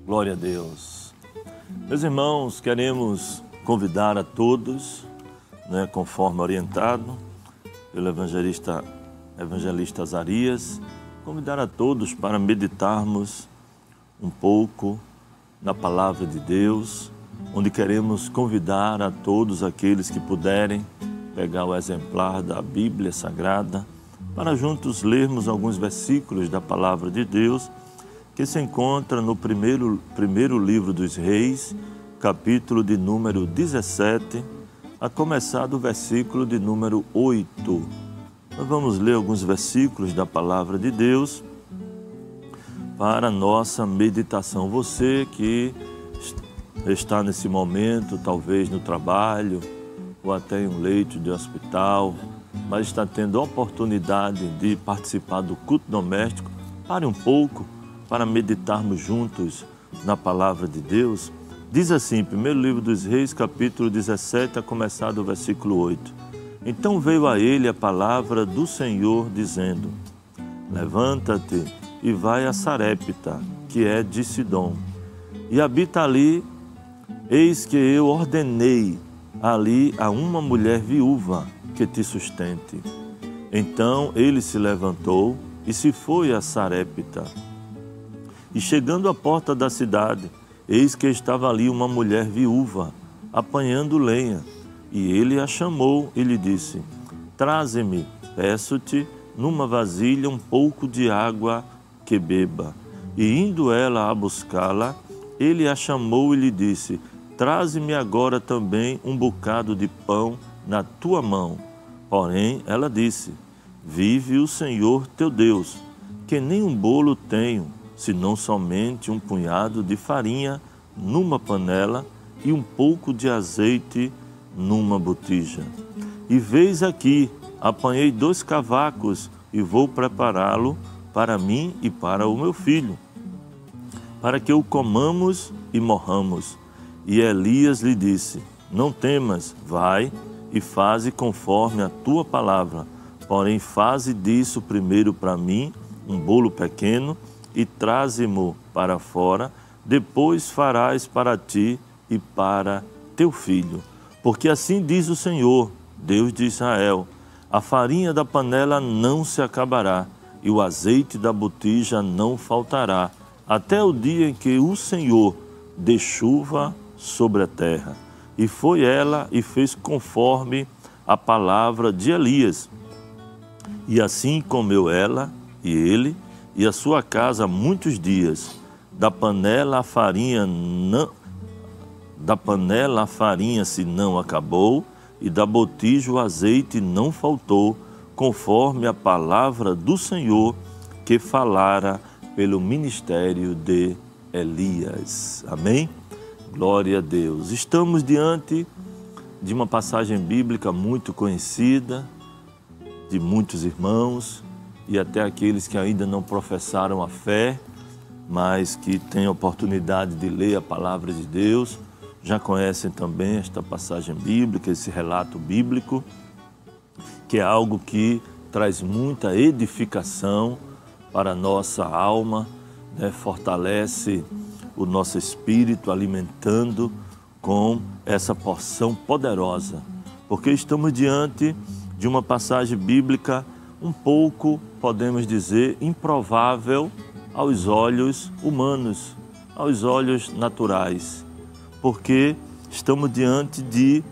Glória a Deus. Meus irmãos, queremos convidar a todos, conforme orientado pelo evangelista Azarias, convidar a todos para meditarmos um pouco na palavra de Deus, onde queremos convidar a todos aqueles que puderem pegar o exemplar da Bíblia Sagrada para juntos lermos alguns versículos da palavra de Deus que se encontra no primeiro livro dos Reis, capítulo de número 17, a começar do versículo de número 8. Nós vamos ler alguns versículos da palavra de Deus para a nossa meditação. Você que está nesse momento, talvez no trabalho ou até em um leito de hospital, mas está tendo a oportunidade de participar do culto doméstico, pare um pouco para meditarmos juntos na palavra de Deus. Diz assim, primeiro livro dos Reis, capítulo 17, a começar do versículo 8. Então veio a ele a palavra do Senhor, dizendo: levanta-te e vai a Sarepta, que é de Sidom, e habita ali. Eis que eu ordenei ali a uma mulher viúva que te sustente. Então ele se levantou e se foi a Sarepta. E chegando à porta da cidade, eis que estava ali uma mulher viúva, apanhando lenha. E ele a chamou e lhe disse: traze-me, peço-te, numa vasilha um pouco de água que beba. E indo ela a buscá-la, ele a chamou e lhe disse: traze-me agora também um bocado de pão na tua mão. Porém, ela disse: vive o Senhor teu Deus, que nem um bolo tenho, senão somente um punhado de farinha numa panela e um pouco de azeite numa botija. E veis aqui, apanhei 2 cavacos e vou prepará-lo para mim e para o meu filho, para que o comamos e morramos. E Elias lhe disse: não temas, vai e faze conforme a tua palavra, porém faze disso primeiro para mim um bolo pequeno e traze-mo para fora, depois farás para ti e para teu filho. Porque assim diz o Senhor, Deus de Israel: a farinha da panela não se acabará, e o azeite da botija não faltará, até o dia em que o Senhor dê chuva sobre a terra. E foi ela e fez conforme a palavra de Elias. E assim comeu ela e ele e a sua casa muitos dias. Da panela a farinha se não acabou, e da botija o azeite não faltou, conforme a palavra do Senhor que falara pelo ministério de Elias. Amém? Glória a Deus. Estamos diante de uma passagem bíblica muito conhecida, de muitos irmãos, e até aqueles que ainda não professaram a fé, mas que têm a oportunidade de ler a palavra de Deus, já conhecem também esta passagem bíblica, esse relato bíblico, que é algo que traz muita edificação para a nossa alma, fortalece o nosso espírito, alimentando com essa porção poderosa, porque estamos diante de uma passagem bíblica um pouco, podemos dizer, improvável aos olhos humanos, aos olhos naturais, porque estamos diante de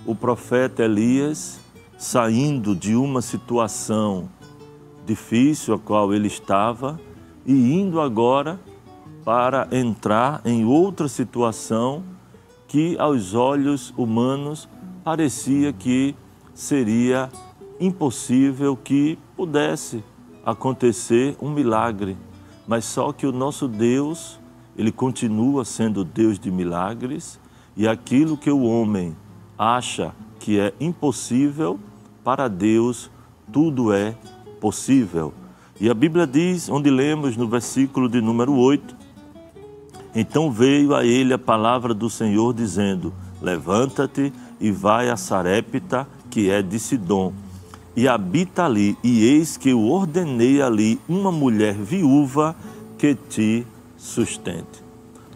o profeta Elias saindo de uma situação difícil a qual ele estava e indo agora para entrar em outra situação que aos olhos humanos parecia que seria impossível que pudesse acontecer um milagre, mas só que o nosso Deus, Ele continua sendo Deus de milagres, e aquilo que o homem acha que é impossível, para Deus tudo é possível. E a Bíblia diz, onde lemos no versículo de número 8, então veio a ele a palavra do Senhor dizendo: levanta-te e vai a Sarepta, que é de Sidom, e habita ali, e eis que eu ordenei ali uma mulher viúva que te sustente.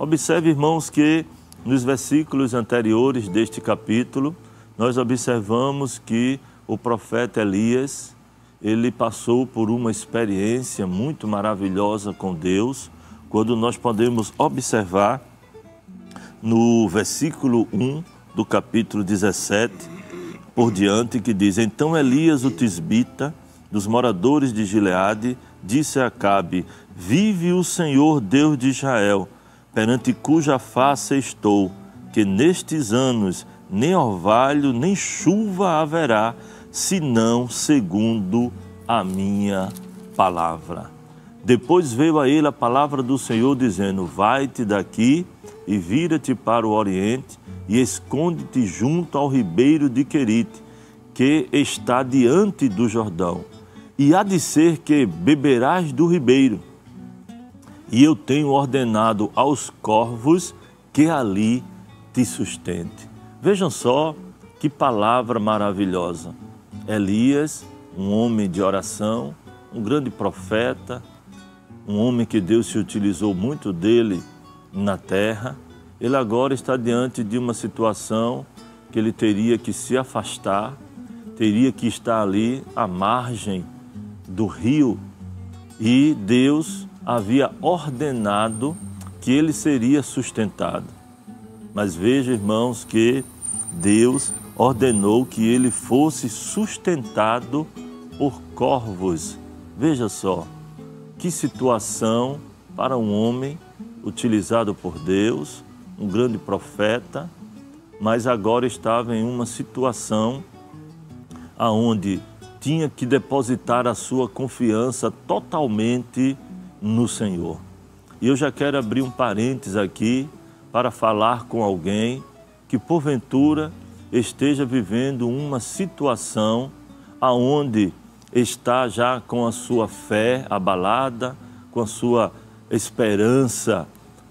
Observe, irmãos, que nos versículos anteriores deste capítulo, nós observamos que o profeta Elias, ele passou por uma experiência muito maravilhosa com Deus, quando nós podemos observar no versículo 1 do capítulo 17, por diante, que diz: Então Elias, o tisbita, dos moradores de Gileade, disse a Acabe: Vive o Senhor Deus de Israel, perante cuja face estou, que nestes anos nem orvalho nem chuva haverá, senão segundo a minha palavra. Depois veio a ele a palavra do Senhor, dizendo: Vai-te daqui e vira-te para o oriente e esconde-te junto ao ribeiro de Querite, que está diante do Jordão. E há de ser que beberás do ribeiro, e eu tenho ordenado aos corvos que ali te sustente. Vejam só que palavra maravilhosa. Elias, um homem de oração, um grande profeta, um homem que Deus se utilizou muito dele na terra, ele agora está diante de uma situação que ele teria que se afastar, teria que estar ali à margem do rio, e Deus havia ordenado que ele seria sustentado. Mas veja, irmãos, que Deus ordenou que ele fosse sustentado por corvos. Veja só, que situação para um homem utilizado por Deus, um grande profeta, mas agora estava em uma situação aonde tinha que depositar a sua confiança totalmente no Senhor. E eu já quero abrir um parênteses aqui para falar com alguém que porventura esteja vivendo uma situação aonde está já com a sua fé abalada, com a sua esperança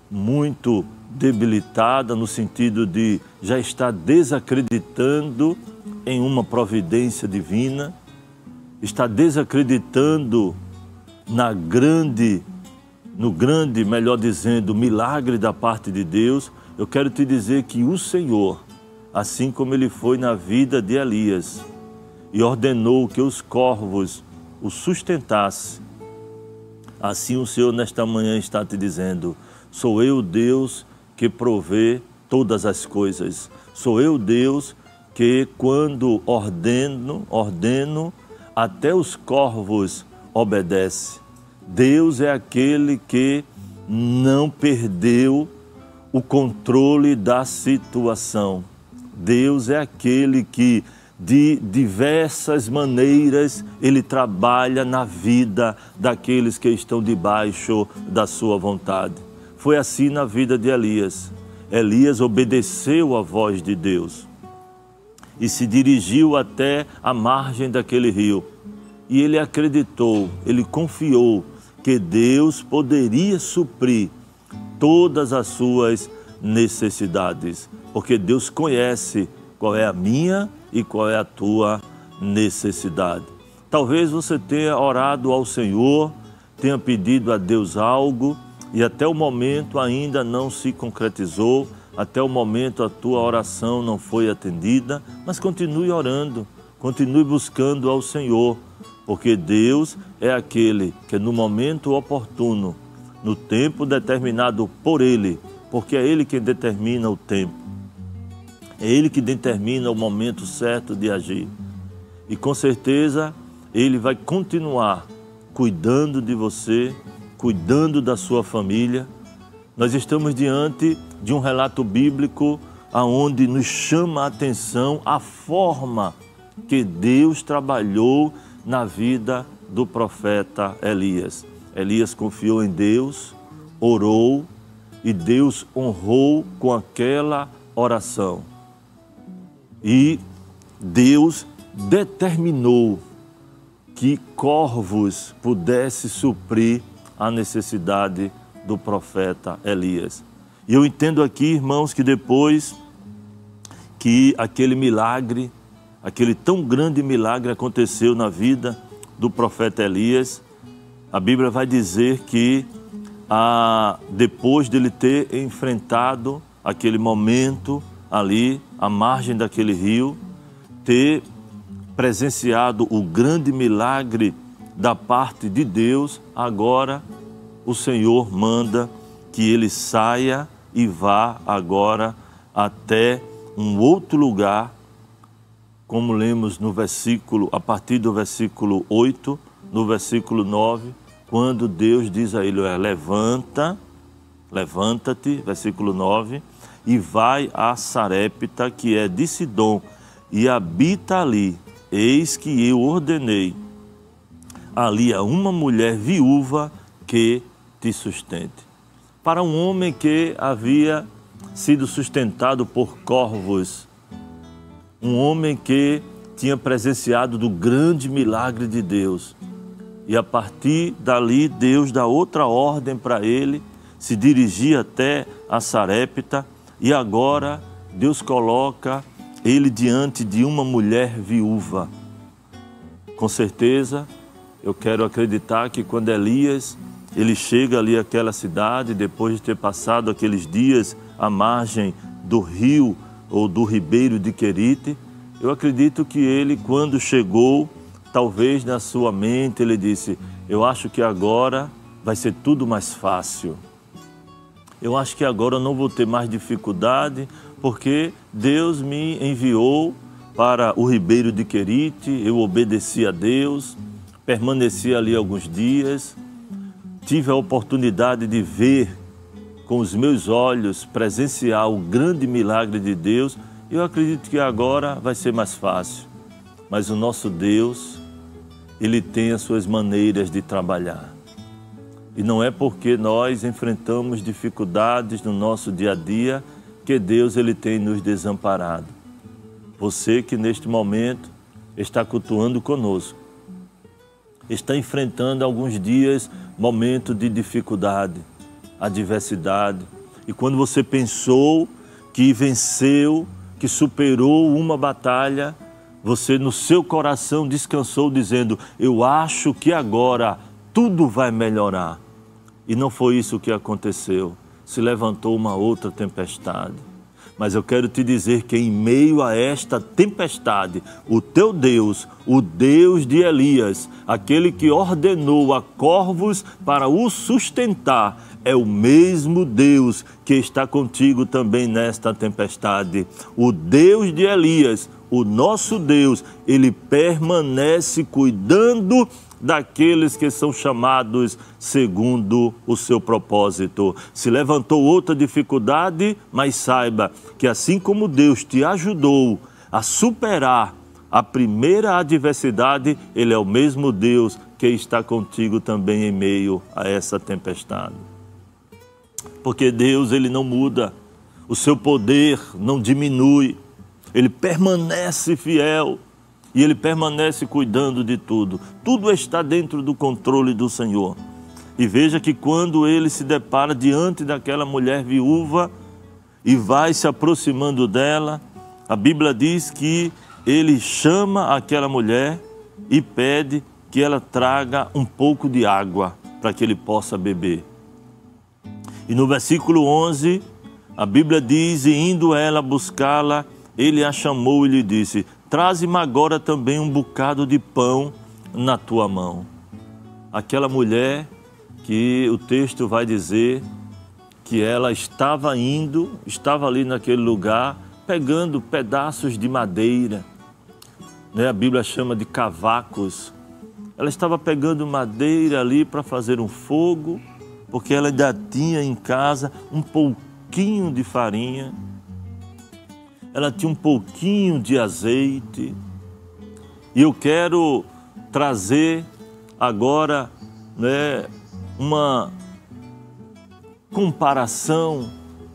muito debilitada, no sentido de já estar desacreditando em uma providência divina, está desacreditando no grande, melhor dizendo, milagre da parte de Deus. Eu quero te dizer que o Senhor, assim como ele foi na vida de Elias e ordenou que os corvos o sustentassem, assim o Senhor nesta manhã está te dizendo: sou eu Deus que provê todas as coisas, sou eu Deus que quando ordeno, até os corvos obedecem. Deus é aquele que não perdeu o controle da situação. Deus é aquele que, de diversas maneiras, ele trabalha na vida daqueles que estão debaixo da sua vontade. Foi assim na vida de Elias. Elias obedeceu à voz de Deus e se dirigiu até a margem daquele rio. E ele acreditou, ele confiou que Deus poderia suprir todas as suas necessidades, porque Deus conhece qual é a minha e qual é a tua necessidade. Talvez você tenha orado ao Senhor, tenha pedido a Deus algo e até o momento ainda não se concretizou, até o momento a tua oração não foi atendida, mas continue orando, continue buscando ao Senhor, porque Deus é aquele que no momento oportuno, no tempo determinado por Ele, porque é Ele quem determina o tempo, é Ele que determina o momento certo de agir. E com certeza Ele vai continuar cuidando de você, cuidando da sua família. Nós estamos diante de um relato bíblico onde nos chama a atenção a forma que Deus trabalhou na vida do profeta Elias. Elias confiou em Deus, orou e Deus honrou com aquela oração. E Deus determinou que corvos pudessem suprir a necessidade do profeta Elias. E eu entendo aqui, irmãos, que depois que aquele milagre, aquele tão grande milagre aconteceu na vida do profeta Elias, a Bíblia vai dizer que depois dele ter enfrentado aquele momento ali, à margem daquele rio, ter presenciado o grande milagre da parte de Deus, agora o Senhor manda que ele saia e vá agora até um outro lugar, como lemos no versículo, a partir do versículo 8, no versículo 9, quando Deus diz a ele, levanta-te, versículo 9, e vai a Sarepta, que é de Sidom, e habita ali. Eis que eu ordenei ali a uma mulher viúva que te sustente. Para um homem que havia sido sustentado por corvos, um homem que tinha presenciado do grande milagre de Deus. E a partir dali, Deus dá outra ordem para ele, se dirigir até a Sarepta, e agora Deus coloca ele diante de uma mulher viúva. Com certeza, eu quero acreditar que quando Elias, ele chega ali àquela cidade, depois de ter passado aqueles dias à margem do rio ou do ribeiro de Querite, eu acredito que ele, quando chegou, talvez na sua mente ele disse, eu acho que agora vai ser tudo mais fácil. Eu acho que agora eu não vou ter mais dificuldade, porque Deus me enviou para o ribeiro de Querite, eu obedeci a Deus, permaneci ali alguns dias, tive a oportunidade de ver com os meus olhos, presenciar o grande milagre de Deus. Eu acredito que agora vai ser mais fácil. Mas o nosso Deus, Ele tem as suas maneiras de trabalhar. E não é porque nós enfrentamos dificuldades no nosso dia a dia que Deus ele tem nos desamparado. Você que neste momento está cultuando conosco, está enfrentando alguns dias momento de dificuldade, adversidade. E quando você pensou que venceu, que superou uma batalha, você no seu coração descansou dizendo, eu acho que agora tudo vai melhorar. E não foi isso que aconteceu. Se levantou uma outra tempestade. Mas eu quero te dizer que em meio a esta tempestade, o teu Deus, o Deus de Elias, aquele que ordenou a corvos para o sustentar, é o mesmo Deus que está contigo também nesta tempestade. O Deus de Elias, o nosso Deus, ele permanece cuidando daqueles que são chamados segundo o seu propósito. Se levantou outra dificuldade, mas saiba que assim como Deus te ajudou a superar a primeira adversidade, Ele é o mesmo Deus que está contigo também em meio a essa tempestade. Porque Deus, Ele não muda, o seu poder não diminui, Ele permanece fiel. E Ele permanece cuidando de tudo. Tudo está dentro do controle do Senhor. E veja que quando ele se depara diante daquela mulher viúva e vai se aproximando dela, a Bíblia diz que ele chama aquela mulher e pede que ela traga um pouco de água para que ele possa beber. E no versículo 11, a Bíblia diz, e indo ela buscá-la, ele a chamou e lhe disse, traze-me agora também um bocado de pão na tua mão. Aquela mulher que o texto vai dizer que ela estava ali naquele lugar, pegando pedaços de madeira, né? A Bíblia chama de cavacos. Ela estava pegando madeira ali para fazer um fogo, porque ela ainda tinha em casa um pouquinho de farinha, ela tinha um pouquinho de azeite. E eu quero trazer agora, né, uma comparação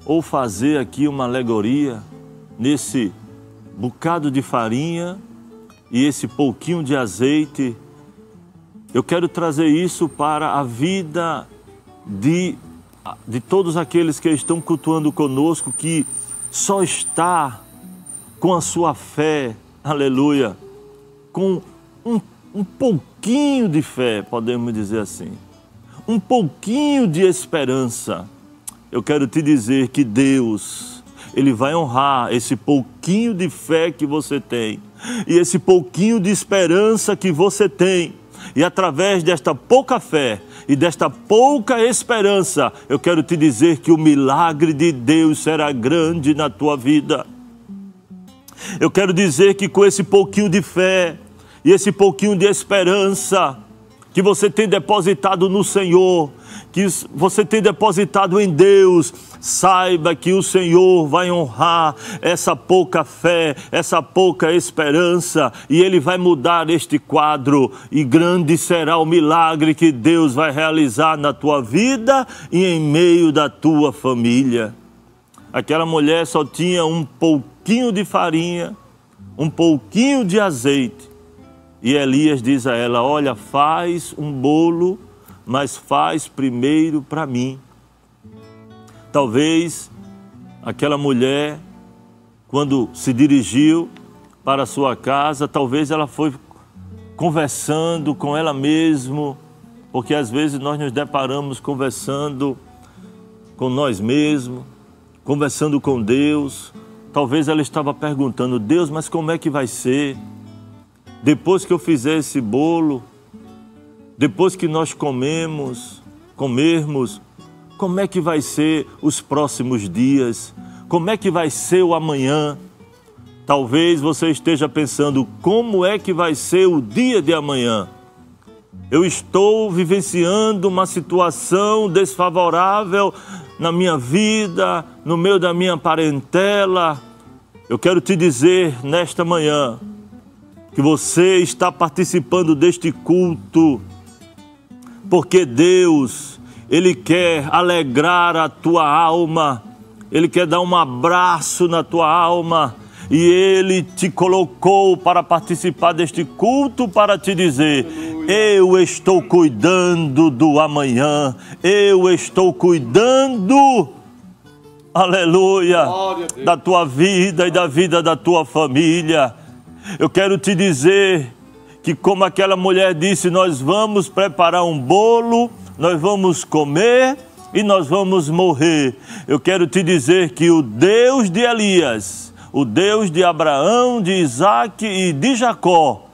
ou fazer aqui uma alegoria nesse bocado de farinha e esse pouquinho de azeite. Eu quero trazer isso para a vida de todos aqueles que estão cultuando conosco, que só está com a sua fé, aleluia, com um pouquinho de fé, podemos dizer assim. um pouquinho de esperança, eu quero te dizer que Deus, Ele vai honrar esse pouquinho de fé que você tem e esse pouquinho de esperança que você tem. E através desta pouca fé e desta pouca esperança, eu quero te dizer que o milagre de Deus será grande na tua vida. Eu quero dizer que com esse pouquinho de fé e esse pouquinho de esperança que você tem depositado no Senhor, que você tem depositado em Deus, saiba que o Senhor vai honrar essa pouca fé, essa pouca esperança, e Ele vai mudar este quadro, e grande será o milagre que Deus vai realizar na tua vida e em meio da tua família. Aquela mulher só tinha um pouquinho de farinha, um pouquinho de azeite, e Elias diz a ela: olha, faz um bolo, mas faz primeiro para mim. Talvez aquela mulher, quando se dirigiu para a sua casa, talvez ela foi conversando com ela mesma, porque às vezes nós nos deparamos conversando com nós mesmos, conversando com Deus. Talvez ela estava perguntando: Deus, mas como é que vai ser? Depois que eu fizer esse bolo, depois que nós comermos, como é que vai ser os próximos dias? Como é que vai ser o amanhã? Talvez você esteja pensando: como é que vai ser o dia de amanhã? Eu estou vivenciando uma situação desfavorável na minha vida, no meio da minha parentela. Eu quero te dizer nesta manhã que você está participando deste culto porque Deus, Ele quer alegrar a tua alma, Ele quer dar um abraço na tua alma, e Ele te colocou para participar deste culto para te dizer: eu estou cuidando do amanhã, eu estou cuidando, aleluia, da tua vida e da vida da tua família. Eu quero te dizer que, como aquela mulher disse, nós vamos preparar um bolo, nós vamos comer e nós vamos morrer. Eu quero te dizer que o Deus de Elias, o Deus de Abraão, de Isaac e de Jacó,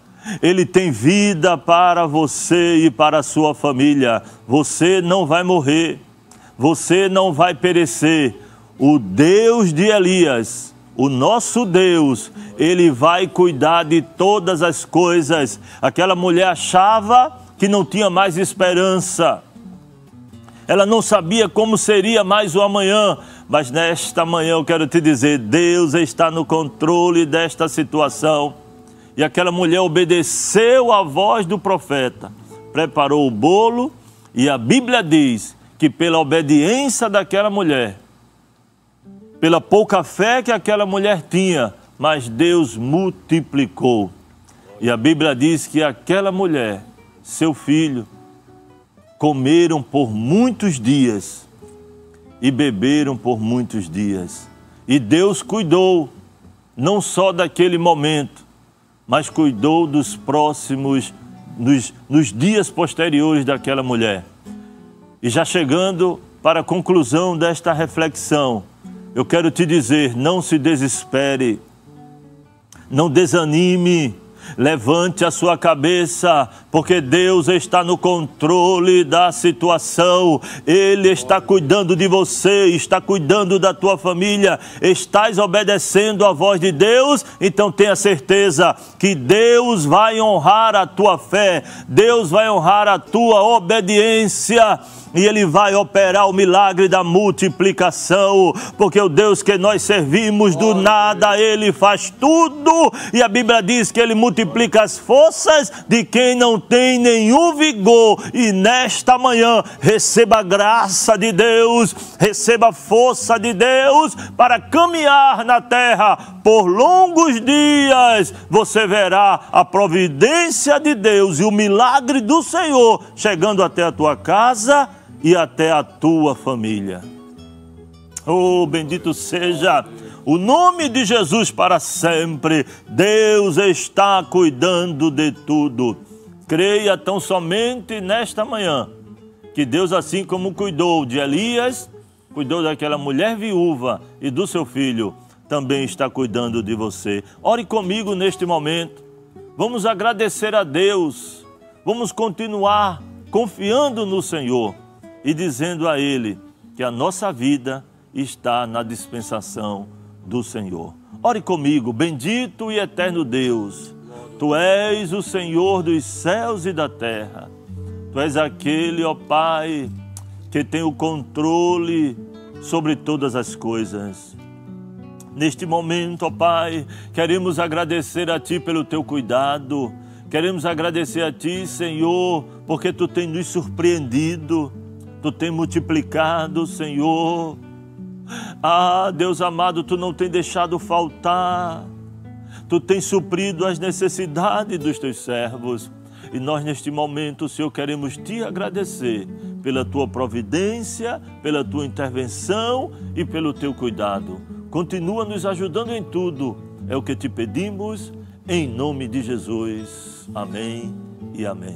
Ele tem vida para você e para a sua família. Você não vai morrer, você não vai perecer. O Deus de Elias, o nosso Deus, Ele vai cuidar de todas as coisas. Aquela mulher achava que não tinha mais esperança. Ela não sabia como seria mais o amanhã. Mas nesta manhã eu quero te dizer: Deus está no controle desta situação. E aquela mulher obedeceu à voz do profeta, preparou o bolo, e a Bíblia diz que pela obediência daquela mulher, pela pouca fé que aquela mulher tinha, mas Deus multiplicou. E a Bíblia diz que aquela mulher, seu filho, comeram por muitos dias e beberam por muitos dias. E Deus cuidou, não só daquele momento, mas cuidou dos próximos, nos dias posteriores daquela mulher. E já chegando para a conclusão desta reflexão, eu quero te dizer: não se desespere, não desanime, levante a sua cabeça, porque Deus está no controle da situação. Ele está cuidando de você, está cuidando da tua família. Estás obedecendo à voz de Deus? Então tenha certeza que Deus vai honrar a tua fé, Deus vai honrar a tua obediência, e Ele vai operar o milagre da multiplicação, porque o Deus que nós servimos, do nada Ele faz tudo, e a Bíblia diz que Ele multiplica as forças de quem não tem nenhum vigor. E nesta manhã, receba a graça de Deus, receba a força de Deus para caminhar na terra por longos dias. Você verá a providência de Deus e o milagre do Senhor chegando até a tua casa e até a tua família. Oh, bendito seja o nome de Jesus para sempre. Deus está cuidando de tudo. Creia tão somente nesta manhã Que Deus, assim como cuidou de Elias, cuidou daquela mulher viúva e do seu filho, também está cuidando de você. Ore comigo neste momento. Vamos agradecer a Deus. Vamos continuar confiando no Senhor e dizendo a Ele que a nossa vida está na dispensação do Senhor. Ore comigo. Bendito e eterno Deus, Tu és o Senhor dos céus e da terra. Tu és aquele, ó Pai, que tem o controle sobre todas as coisas. Neste momento, ó Pai, queremos agradecer a Ti pelo Teu cuidado. Queremos agradecer a Ti, Senhor, porque Tu tem nos surpreendido. Tu tem multiplicado, Senhor. Ah, Deus amado, Tu não tem deixado faltar. Tu tem suprido as necessidades dos Teus servos. E nós, neste momento, Senhor, queremos Te agradecer pela Tua providência, pela Tua intervenção e pelo Teu cuidado. Continua nos ajudando em tudo. É o que Te pedimos, em nome de Jesus. Amém e amém.